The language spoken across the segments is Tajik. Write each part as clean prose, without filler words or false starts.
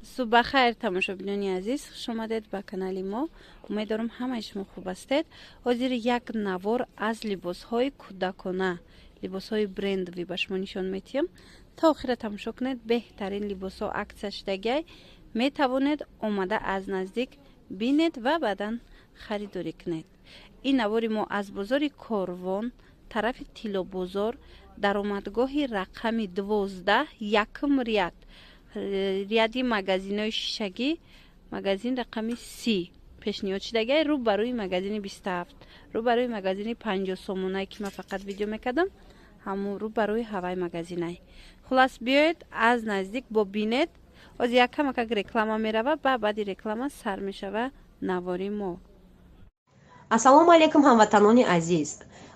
صبح خیر تماشابینان عزیز، خوش آمدید به کانال ما. امیدوارم همه شما خوب هستید. حاضر یک نوار از لباس های کودکانه، لباس های برندی به شما نشان میدیم. تا آخر تماشا کنید. بهترین لباس ها عکس شدگی می توانید آمده از نزدیک بینید و بعدا خریداری کنید. این نوار ما از بازار کاروان طرف تیلو بازار درآمدگاه رقم 12 یکم ریاد، ریادی مگزین های شیشگی، مگزین رقم 30 پیشنهاد شدگی رو برای مگزین 27، رو برای مگزین 50 سومونه که من فقط ویدیو میکردم، همون رو برای هوای مگزین های. خلاص بیاید از نزدیک با بینید. از یک کمک رکلام میروه و بعد رکلام سر میشوه نواری ما. ассалому алайкум ҳамватанони азиз.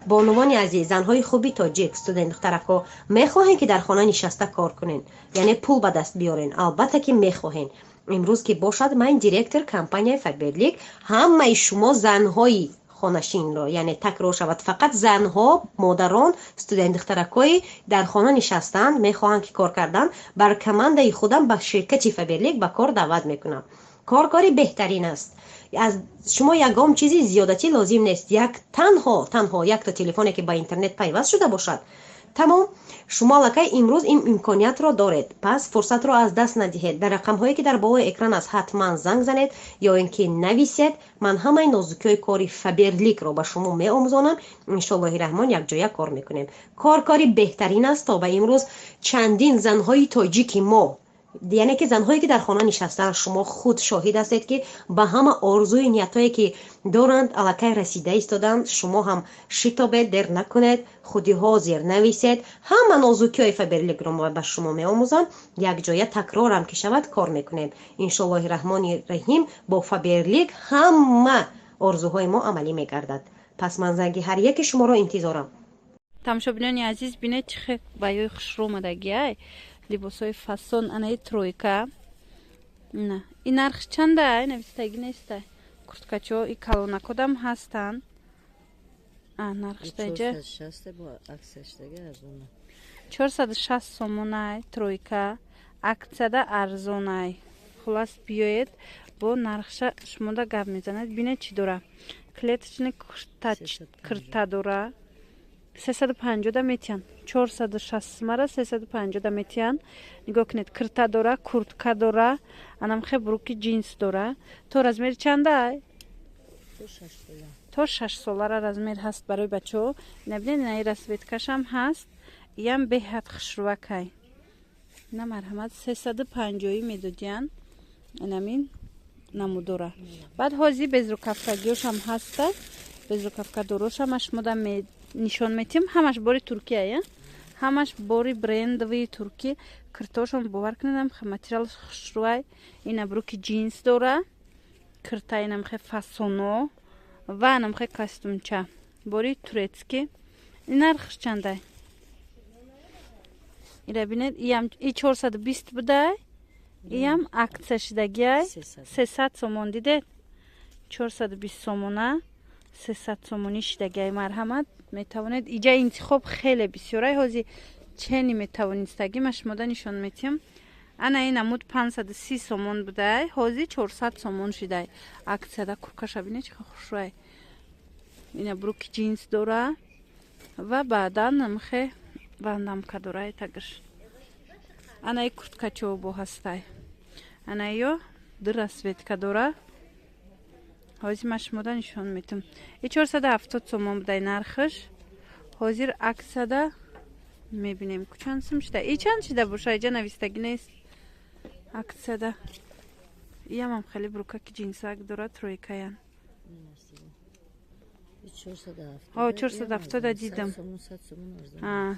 бонувони азиз, занҳои хуби тоҷик, студент духтарако мехоҳем ки дар хона нишаста кор кунен, яъне пул ба даст биёрен. албатта ки мехоҳем. имрӯз ки бошад ман директор компанияи фаберлик ҳамаи шумо занҳои хонашинро, яъне такрор шавад, фақат занҳо, модарон, студент духтаракои дар хона нишастанд мехоҳанд ки кор кардан, бар командаи худам ба ширкати фаберлик ба кор даъват мекунам. کاری بهترین است. از شما یگام چیزی زیادتی لازم نیست. تنها یک تا تلفنی که با اینترنت پیوست شده باشد تمام. شما لکه امروز این امکانیت را دارید، پس فرصت را از دست ندهید. در رقم هایی که در بالای اکران است حتما زنگ زنید یا اینکه نویسید. من همه نازکی کاری فبرلیک را به شما می آموزانم. ان شاء الله الرحمن یک جای کار میکنیم. کاری بهترین است تا به امروز چندین زنهای تاجیک ما، یعنی که زنهایی که در خانه نشستن، شما خود شاهد هستید که به همه آرزوی نیتایی که دارند الکی رسیده ایستادند. شما هم شتابید، دیر نکنید، خودی حاضر نویسید. همه نازوکی های فبرلیک رو به شما می آموزم. یک جای تکرار هم که شود کار میکنیم. ان شاء الله الرحمن الرحیم با فبرلیک همه آرزوهای ما عملی میگردد. پس من زنگ هر یک شما را انتظارم. тамошобинони азиз, бинед чӣ хел ба ёй хушрӯ омадагиай либосҳои фасон анаи тройка. на ин нарх чандае? навистагӣ нестай. курткачо и калонакодам ҳастанд. нархштаҷа 460 сомонай тройка, аксияда арзонай. хулас биёед бо нархша шумода гап мезанед. бинед чӣ дора. клеточный кирта дора 350 да метиян. 460 мара 350 да метиян. нигоҳ кунед, кирта дора, куртка дора, анамхе бруки джинс дора. то размери чанда? то 6 солара размер ҳаст барои бачаҳо. набинед, ин расветкашам ҳаст. иям беҳад хушрӯвакай. ина марҳамат 350 медодиян. инамин намудора. баъд ҳозир безрукавкагиёшам ҳаста. безрукавкадорошам ашмода нишон метим. ҳамаш бори туркия я, ҳамаш бори брендови турки. киртошон бовар кунедам материал хушрӯвай. ина бруки джинс дора, кирта инамхе фасоно ва анамхе костюмча бори турецки. ин нархш чандай? ира бинед, иям и 420 будай, иям акция шидагиай 300 сомон. дидед 420 сомона 300 сомони шидагиай. марҳамат, метавонед иҷа интихоб хеле бисёрай. ҳозир чени метавонистаги машмода нишон метиҳам. ана ин амуд 530 сомон будай, ҳозир 400 сомон шидай. аксияда куркаша бинед чӣ хушрӯай. ина бруки джинс дора ва баъдан намхе вандамка дорай тагиш. ана и курткачо бо ҳастай. ана ё дырасветка дора. ҳозир машмода нишон метам. и 470 сомон будай нархаш. ҳозир аксияда мебинем чанд сум шуда. и чанд шуда боша? иҷа навистагӣ нест. аксияда иямам хеле брукаки ҷинсак дора тройкаян. 470 дидам.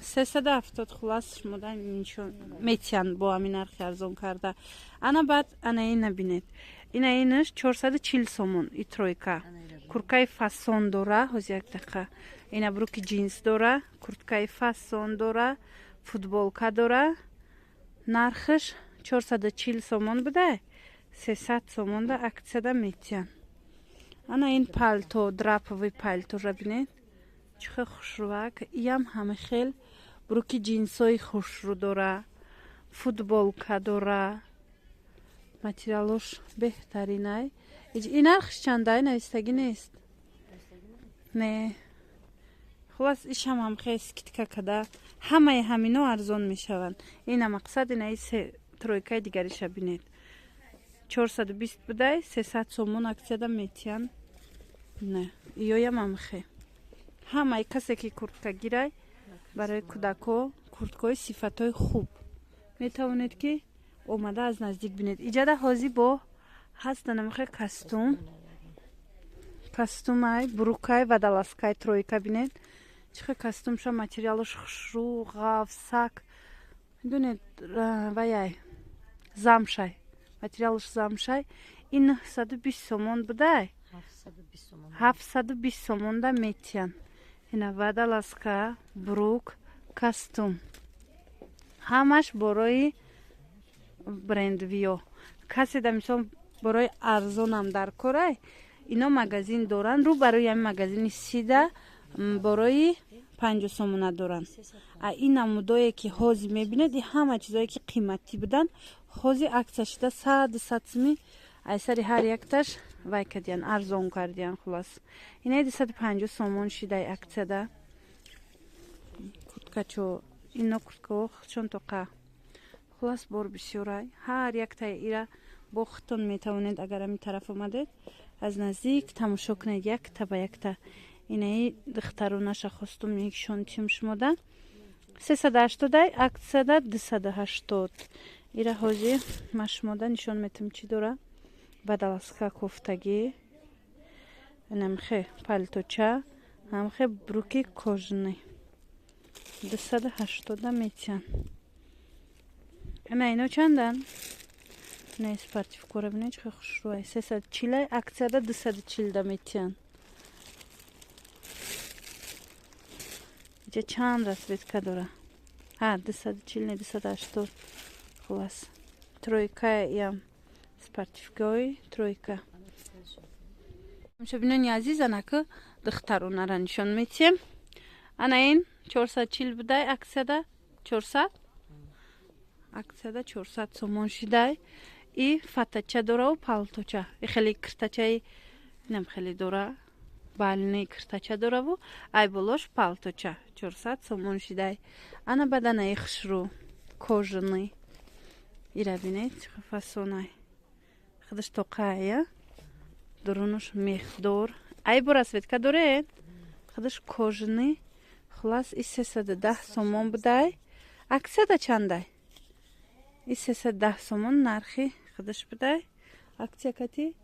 370 хулас шумода нишон метиян бо ҳамин нархи арзон карда. ана баъд ана ина бинед. ина инаш 440 сомон и тройка. курткаи фасон дора. ҳозир як дақиқа. ина бруки джинс дора, курткаи фасон дора, футболка дора. нархаш 440 сомон буда, 300 сомон да аксияда метиян. ана ин палто, драпови палтора бинед чӣ хел хушрӯвак. иям ҳама хел бруки ҷинсои хушрӯ дора, футболка дора, материалош беҳтаринай. Ин нархш чандай навистагӣ нест? Не. Хулас ишам ҳам хеле скидка када. Ҳамаи ҳамино арзон мешаванд. Ина мақсад ина се тройкаи дигариша бинед. 420 будай 300 сомон аксияда метиян. Не. Иёям амхе. Ҳамаи касе ки куртка гирай барои кӯдако курткаҳои сифатҳои хуб метавонед ки омада аз наздик бинед. Иҷада ҳозир бо ҳаста намхе кастумай бурукай ва даласкай тройка бинед. Чихе кастумша материалош хушрӯ ғафсак медонед ваяй замшай материалош замшай. Ин 920 сомон будай 720 сомонда метиян. Ина вадаласка бурук кастум ҳамаш борои брендвиё. Касе да мисол борои арзонам дар корай ино магазин доран. Рӯ барои ҳамин магазини сида борои 50 сомона доран. Ин намудое ки ҳозир мебинед и ҳама чизое ки қиматӣ будан ҳозир аксия шуда 100 сими айсари ҳар якташ вай кардиян арзон кардиян. Хулас инаи 250 сомон шидай аксияда курткачо ино курткао чон тоқа. Хулас бор бисёрай ҳар яктаи ира бо хутон метавонед агар ҳамин тараф омадед аз наздик тамошо кунед якта ба якта. Инаи духтаронаша хостум якшон чим шумода 380 аксияда 280. Ира ҳозир ма шумода нишон метам чи дора. Бадаласка кофтагӣ намхе палточа намхе бруки кожаный 280 метиян. Ина ино чандан? Не спортивкора бинед чӣ хушрӯай 340 аксияда 240 метиян. иҷа чанд расветка дора? 240 не 280. Хулас тройка ям спортивкаи тройка. Мешабинони азизана ки духтаронара нишон метием. Ана ин 440 будай аксияда 400 аксияда 400 сомон шидай. И фатача дораву палточа. И хеле киртачаи нем хеле дора. Балини киртача дораву ай болош палточа 400 сомон шидай. Ана баданаи хушрӯ кожаный. Ира бинед чӣ фасонай. Худаш тоқая дурунош мехдор. Ай бо расветка доред? Худаш кожаный. Хулас и 310 сомон будай. Аксияда чандай? И 310 сомон нархи худаш будай. Аксия кати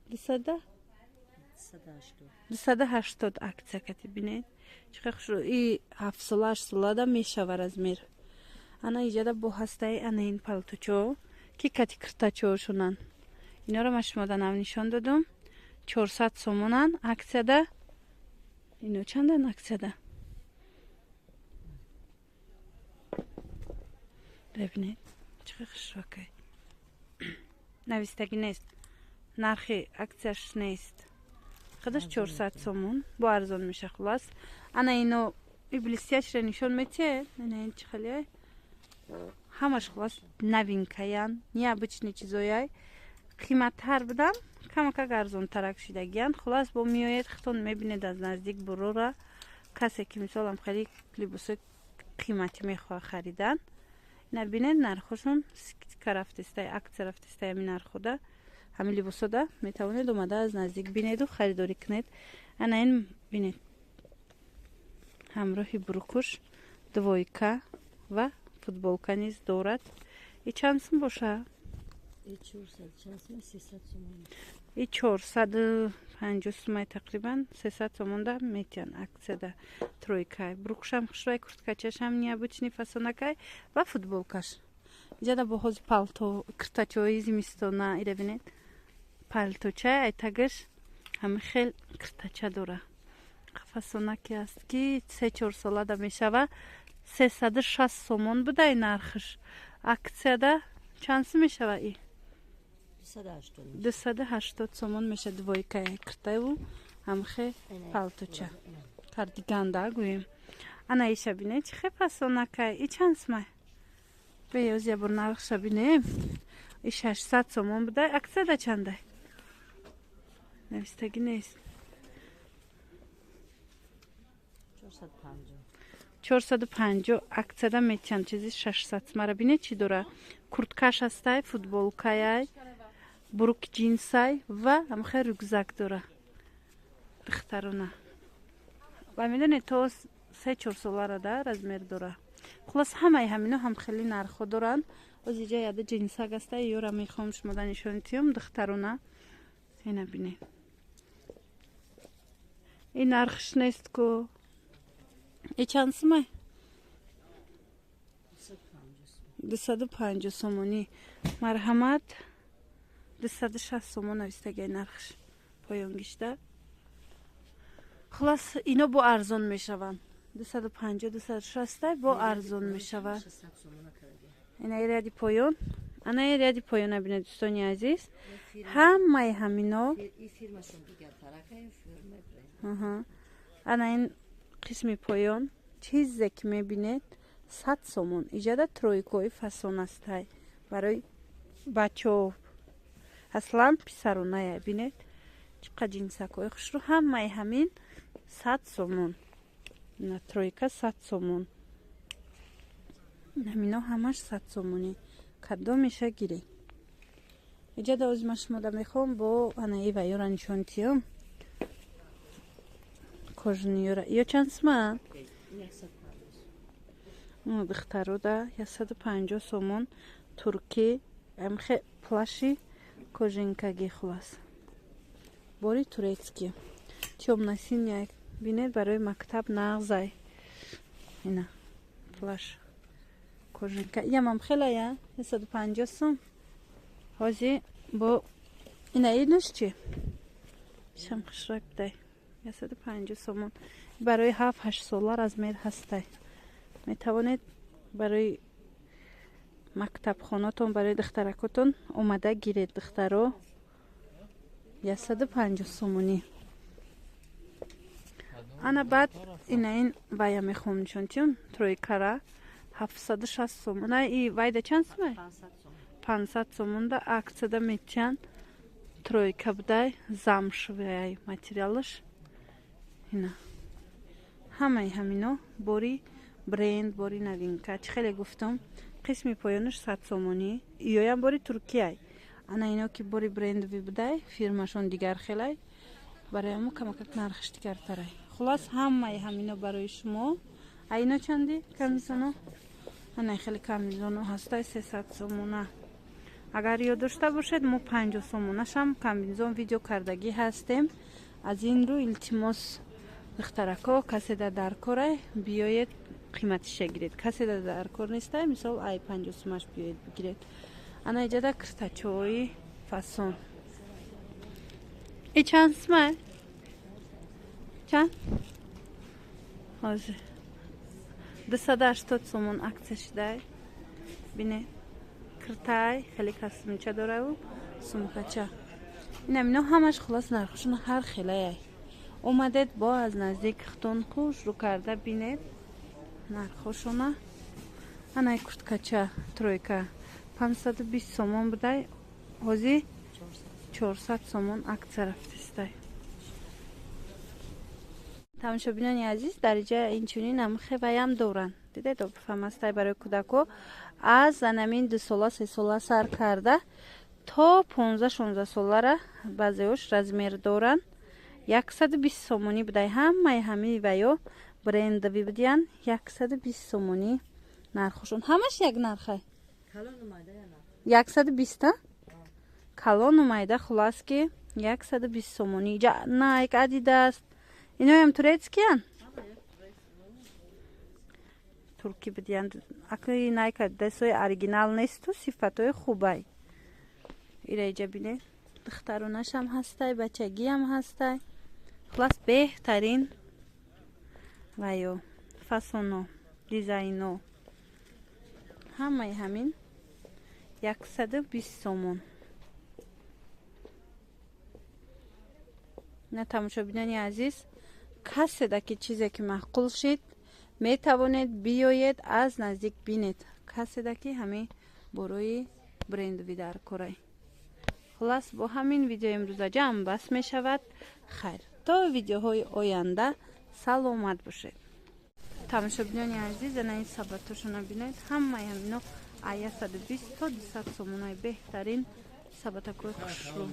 280 аксия кати бинед. Чиқа хушрӯ и 7 сола 8 солада мешава размер. Ана иҷада бо ҳастаи ана ин палточо ки кати киртачоошунан. Иноро ма шумода нав нишон додум. 400 сомонан аксияда. Ино чандан аксияда? бебинед чиқа хушрӯкай. Навистагӣ нест. Нархи аксияш нест. Худаш 400 сомон бо арзон меша. Хулас ана ино и блестящра нишон метиҳед. Ана ин чӣ халияй? Ҳамаш хулас новинкаян, необычный чизояй. Қиматтар будан камакак арзонтарак шидагиян. Хулас бо миёед хитон мебинед аз наздик бурора. Касе ки мисолам хеле либоси қиматӣ мехоҳад харидан. Ина бинед нархошон скидка рафтестай аксия рафтестай ҳамин нархода ҳамин либосода метавонед омада аз наздик бинеду харидорӣ кунед. Ана ин бинед ҳамроҳи бурукуш двойка ва футболка низ дорад. И чанд сум боша? И 450 сумай тақрибан 300 сомонда метиян аксияда тройкай. Бурукушам хушрӯай курткачашам необычный фасонакай ва футболкаш. Иҷада бо ҳози палто киртачои зимистона ира бинед. Палточа айтагаш ҳами хел киртача дора. Фасонаке аст ки 3-4 солада мешава 360 сомон будай нархиш. Аксияда чанд сум мешава и? 280 сомон меша двойка киртаву ҳамхе палточа. Кардиганда гӯем. Ана иша бинед чӣ хе фасонакай. И чанд сумай? Беёз я бор нархша бинем. این 600 سومون بوده. اکسده چنده؟ نویستگی نیست. 450 акцияда метчанд чизи 600 мара бине чӣ дора. Курткаш ҳастай, футболкаяй, бурук ҷинсай ва ҳамхе рюкзак дора. Духтаруна. Ва медонед то 3-4 солара да размер дора. Хулос ҳамаи ҳамино ҳам хеле нархо доранд. Оз иҷа яда ҷинсак ҳастай, ёра мехоҳам шумода нишон тиём духтаруна. Ина бинед. Ин нархш нест ку. И чанд сумай? 250 сомони. Марҳамат. 260 сомон навистагай нархш. Поён гишта. Хулас ино бо арзон мешаванд. 250-260 бо арзон мешавад. Ина ряди поён. Ана ряди поён абинед дӯстони азиз. Ҳамаи ҳамино. Ана ин қисми поён чизе ки мебинед 100 сомон. Иҷада тройкои фасон астай барои бачаҳо. Аслан писаронае бинед. Чӣ қадр ҷинсакҳои хушрӯ. Ҳамаи ҳамин 100 сомон. На тройка 100 сомон. Ҳамино ҳамаш 100 сомонӣ. Кадом меша гиред. Иҷада оз ма шумода мехоҳам бо ана ива ёра нишон тиём. Кожани ёра. Ё чанд суман? Духтаруда 150 сомон. Турки амхе плаши кожанкаги хулас. Бори турецки. Тёмно-синяй бинед барои мактаб нағзай. Ина плаш кожанка. Ям ам хелая 150 сом. Ҳози бо ина инуш чи? Шам хушрак дай. 150 сомон. Барои 7-8 сола размер ҳастай. Метавонед барои мактабхонатон, барои духтаракотон омада гиред духтаро. 150 сомонӣ. Ана баъд ина ин вая мехоҳам нишон тиём. Тройкара 760 сомон. И вайда чанд сомон? 500 сомон да акцияда метчанд. Тройка будай замшвай материалш. Ина ҳамаи ҳамино бори бренд, бори новинка. Чӣ хеле гуфтам? Қисми поёнаш 100 сомонӣ. Иёям бори Туркияй. Ана ино ки бори брендови будай, фирмашон дигар хелай. Барои ҳамо камакак нархш дигартарай. Хулас ҳамаи ҳамино барои шумо. А ино чанди? Камизоно? Ана хеле камизоно ҳастай 300 сомона. Агар ёд дошта бошед мо 50 сомонашам камизон видео кардагӣ ҳастем. Аз ин рӯ илтимос духтарако каседа дар корай биёед қиматиша гиред. Каседа дар кор нестай мисол ай 50 сомаш биёед бигиред. Ана иҷада киртачаҳои фасон. И чанд сумай? Чанд? Ҳозир 280 сомон аксия шудай. Бине киртай хеле касмича дораву сумкача. Ино ҳамаш хулос нархшон ҳар хелаяй. Омадед бо аз наздик хитон хушрӯ карда бинед нархошона. Ана курткача тройка 520 сомон будай. ҳозир 400 сомон аксия рафтистай. тамошобинони азиз дар иҷа инчунин намхе ваям доранд. Дидед обфамастай барои кӯдако аз анамин 2 сола 3 сола сар карда то 15-16 солара баъзеош размер доранд. 120 сомонӣ будай. Ҳамаи ҳамин ваё брендови будиян 120 сомонӣ нархошон. Ҳамаш як нархай. 120 калон омайда хулас ки 120 сомонӣ. Иҷа Nike, Adidas иноям турецкиян? Турки будиян. Аки Nike, Adidas-ои оригинал несту сифатҳои хубай. Ира иҷа бинед. Духтаронашам ҳастай, бачагиам ҳастай. Хулас беҳтарин ваё фасоно, дизайно. Ҳамаи ҳамин 120 сомон. на тамошобинони азиз каседа ки чизе ки маъқул шид метавонед биёед аз наздик бинед. Каседа ки ҳамин борои брендови дар кораи. خلاص با همین ویدیو امروز جمع بس می شود. خیر تا ویدیوهای آینده سلامت باشید. тамошобинони азиз ана ин сабаташона бинед ҳамаи ҳамино ая 120 то 200 сомонаи беҳтарин сабатакои хушлу